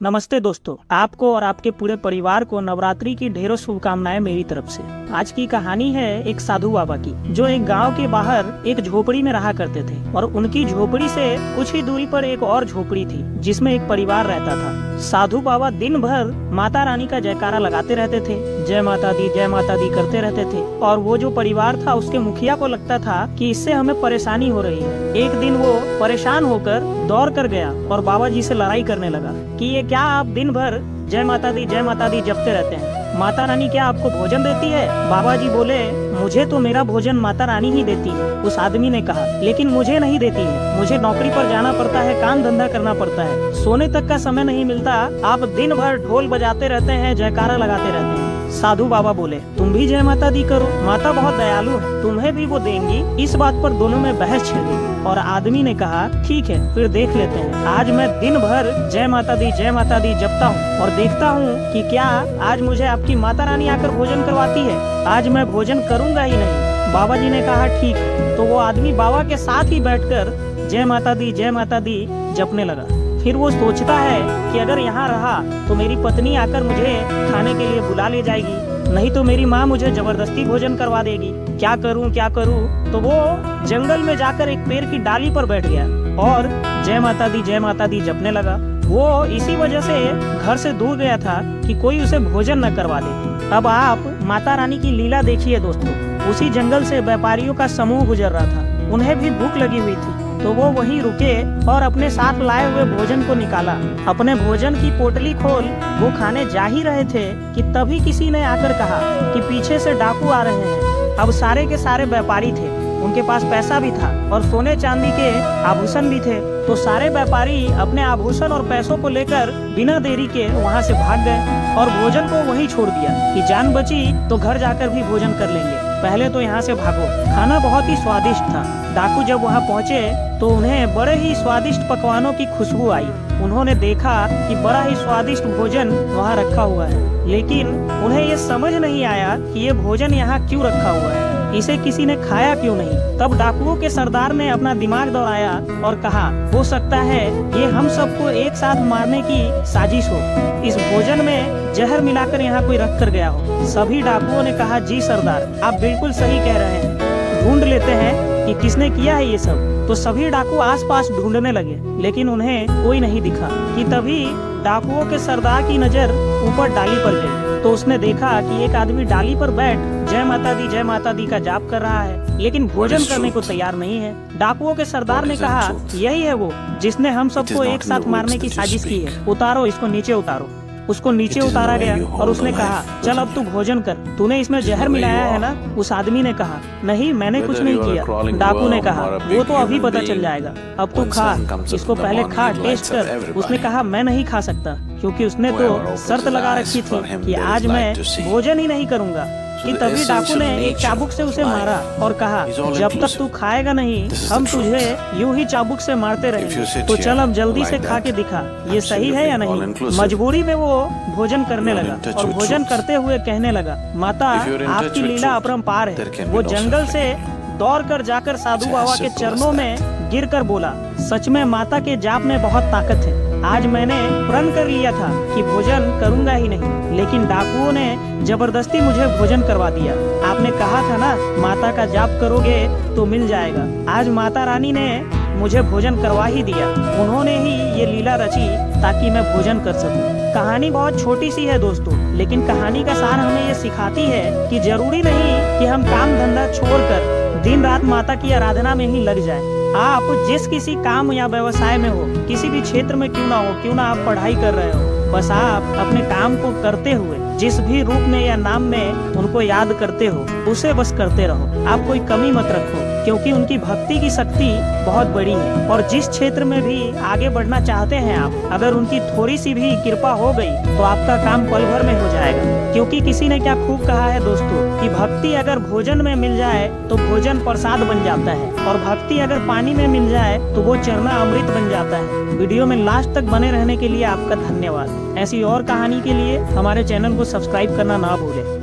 नमस्ते दोस्तों, आपको और आपके पूरे परिवार को नवरात्रि की ढेरों शुभकामनाएं मेरी तरफ से। आज की कहानी है एक साधु बाबा की, जो एक गांव के बाहर एक झोपड़ी में रहा करते थे और उनकी झोपड़ी से कुछ ही दूरी पर एक और झोपड़ी थी जिसमें एक परिवार रहता था। साधु बाबा दिन भर माता रानी का जयकारा लगाते रहते थे, जय माता दी करते रहते थे। और वो जो परिवार था उसके मुखिया को लगता था कि इससे हमें परेशानी हो रही है। एक दिन वो परेशान होकर दौड़ कर गया और बाबा जी से लड़ाई करने लगा कि ये क्या आप दिन भर जय माता दी जपते रहते हैं, माता रानी क्या आपको भोजन देती है? बाबा जी बोले, मुझे तो मेरा भोजन माता रानी ही देती है। उस आदमी ने कहा, लेकिन मुझे नहीं देती है, मुझे नौकरी पर जाना पड़ता है, काम धंधा करना पड़ता है, सोने तक का समय नहीं मिलता, आप दिन भर ढोल बजाते रहते हैं, जयकारा लगाते रहते हैं। साधु बाबा बोले, तुम भी जय माता दी करो, माता बहुत दयालु है, तुम्हें भी वो देंगी। इस बात पर दोनों में बहस छिड़ गई और आदमी ने कहा, ठीक है फिर देख लेते हैं, आज मैं दिन भर जय माता दी जपता हूँ और देखता हूँ कि क्या आज मुझे आपकी माता रानी आकर भोजन करवाती है। आज मैं भोजन करूँगा ही नहीं। बाबा जी ने कहा, ठीक है। तो वो आदमी बाबा के साथ ही बैठकर जय माता दी जपने लगा। फिर वो सोचता है कि अगर यहाँ रहा तो मेरी पत्नी आकर मुझे खाने के लिए बुला ले जाएगी, नहीं तो मेरी माँ मुझे जबरदस्ती भोजन करवा देगी। क्या करूँ? तो वो जंगल में जाकर एक पेड़ की डाली पर बैठ गया और जय माता दी जपने लगा। वो इसी वजह से घर से दूर गया था कि कोई उसे भोजन न करवा दे। अब आप माता रानी की लीला देखिए दोस्तों। उसी जंगल से व्यापारियों का समूह गुजर रहा था, उन्हें भी भूख लगी हुई थी, तो वो वहीं रुके और अपने साथ लाए हुए भोजन को निकाला। अपने भोजन की पोटली खोल वो खाने जा ही रहे थे कि तभी किसी ने आकर कहा कि पीछे से डाकू आ रहे हैं। अब सारे के सारे व्यापारी थे, उनके पास पैसा भी था और सोने चांदी के आभूषण भी थे। तो सारे व्यापारी अपने आभूषण और पैसों को लेकर बिना देरी के वहाँ से भाग गए और भोजन को वहीं छोड़ दिया कि जान बची तो घर जाकर भी भोजन कर लेंगे, पहले तो यहाँ से भागो। खाना बहुत ही स्वादिष्ट था। डाकू जब वहाँ पहुँचे तो उन्हें बड़े ही स्वादिष्ट पकवानों की खुशबू आई। उन्होंने देखा कि बड़ा ही स्वादिष्ट भोजन वहाँ रखा हुआ है, लेकिन उन्हें ये समझ नहीं आया कि ये भोजन यहाँ क्यों रखा हुआ है, इसे किसी ने खाया क्यों नहीं। तब डाकुओं के सरदार ने अपना दिमाग दौड़ाया और कहा, हो सकता है ये हम सबको एक साथ मारने की साजिश हो, इस भोजन में जहर मिलाकर यहाँ कोई रख कर गया हो। सभी डाकुओं ने कहा, जी सरदार, आप बिल्कुल सही कह रहे हैं, ढूंढ लेते हैं कि किसने किया है ये सब। तो सभी डाकू आसपास ढूंढने लगे, लेकिन उन्हें कोई नहीं दिखा कि तभी डाकुओं के सरदार की नजर ऊपर डाली पर गई। तो उसने देखा कि एक आदमी डाली पर बैठ जय माता दी का जाप कर रहा है, लेकिन भोजन करने को तैयार नहीं है। डाकुओं के सरदार ने कहा, यही है वो जिसने हम सबको एक साथ मारने की साजिश की है, उतारो इसको, नीचे उतारो। उसको नीचे उतारा गया और उसने कहा, चल अब तू भोजन कर, तूने इसमें जहर मिलाया है ना? उस आदमी ने कहा, नहीं मैंने कुछ नहीं किया। डाकू ने कहा, वो तो अभी पता चल जाएगा, अब तू खा, इसको पहले खा, टेस्ट कर। उसने कहा, मैं नहीं खा सकता, क्योंकि उसने तो शर्त लगा रखी थी कि आज मैं भोजन ही नहीं करूँगा। कि तभी डाकू ने एक चाबुक से उसे मारा और कहा, जब तक तू खाएगा नहीं हम तुझे यूं ही चाबुक से मारते रहेंगे, तो चल अब जल्दी से खा के दिखा, ये सही है या नहीं। मजबूरी में वो भोजन करने लगा और भोजन करते हुए कहने लगा, माता आपकी लीला अपरंपार है। वो जंगल से दौड़ कर जाकर साधु बाबा के चरणों में गिर कर बोला, सच में माता के जाप में बहुत ताकत है। आज मैंने प्रण कर लिया था कि भोजन करूंगा ही नहीं, लेकिन डाकुओं ने जबरदस्ती मुझे भोजन करवा दिया। आपने कहा था ना, माता का जाप करोगे तो मिल जाएगा। आज माता रानी ने मुझे भोजन करवा ही दिया, उन्होंने ही ये लीला रची ताकि मैं भोजन कर सकूं। कहानी बहुत छोटी सी है दोस्तों, लेकिन कहानी का सार हमें ये सिखाती है कि जरूरी नहीं कि हम काम धंधा छोड़कर दिन रात माता की आराधना में ही लग जाएं। आप जिस किसी काम या व्यवसाय में हो, किसी भी क्षेत्र में क्यों ना आप पढ़ाई कर रहे हो, बस आप अपने काम को करते हुए जिस भी रूप में या नाम में उनको याद करते हो, उसे बस करते रहो। आप कोई कमी मत रखो, क्योंकि उनकी भक्ति की शक्ति बहुत बड़ी है। और जिस क्षेत्र में भी आगे बढ़ना चाहते हैं आप, अगर उनकी थोड़ी सी भी कृपा हो गई तो आपका काम पल भर में हो जाएगा। क्योंकि किसी ने क्या खूब कहा है दोस्तों कि भक्ति अगर भोजन में मिल जाए तो भोजन प्रसाद बन जाता है, और भक्ति अगर पानी में मिल जाए तो वो चरना अमृत बन जाता है। वीडियो में लास्ट तक बने रहने के लिए आपका धन्यवाद। ऐसी और कहानी के लिए हमारे चैनल को सब्सक्राइब करना ना भूलें।